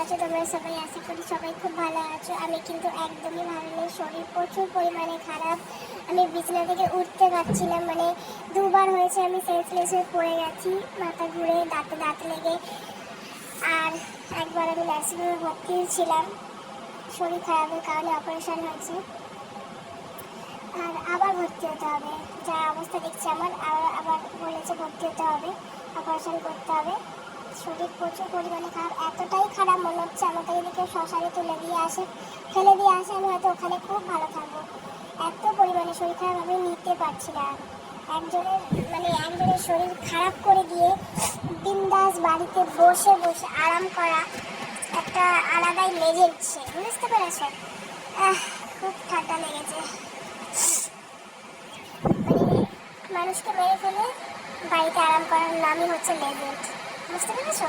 আছো তোমরা সবাই? আশা করি সবাই খুব ভালো আছো। আমি কিন্তু একদমই ভালো নেই, শরীর প্রচুর পরিমাণে খারাপ। আমি বিছানা থেকে উঠতে পারছিলাম, মানে দুবার হয়েছে আমি সেন্সলেস হয়ে পড়ে গেছি, মাথা ঘুরে, দাঁতে দাঁত লেগে। আর একবার আমি নার্সিংহোমে ভর্তি ছিলাম, শরীর খারাপের কারণে অপারেশন হয়েছে। আর আবার ভর্তি হতে হবে, যা অবস্থা দেখছি আমার। আবার বলেছে ভর্তি হতে হবে, অপারেশন করতে হবে। শরীর প্রচুর পরিমাণে খারাপ, এতটাই খারাপ মনে হচ্ছে আমাকে যদি কেউ শ্মশানে তুলে দিয়ে আসে, ফেলে দিয়ে আসে, আমি হয়তো ওখানে খুব ভালো থাকবো। এত পরিমাণে শরীর খারাপ, আমি নিতে পারছি না। একজনের শরীর খারাপ করে দিয়ে বিন্দাস বাড়িতে বসে বসে আরাম করা একটা আলাদাই লেগেছে, বুঝতে পেরেছো? খুব ঠান্ডা লেগেছে। মানে মানুষকে মেরে ফেলে বাড়িতে আরাম করার নামই হচ্ছে লেজেন্ড, বুঝতে পেরেছো?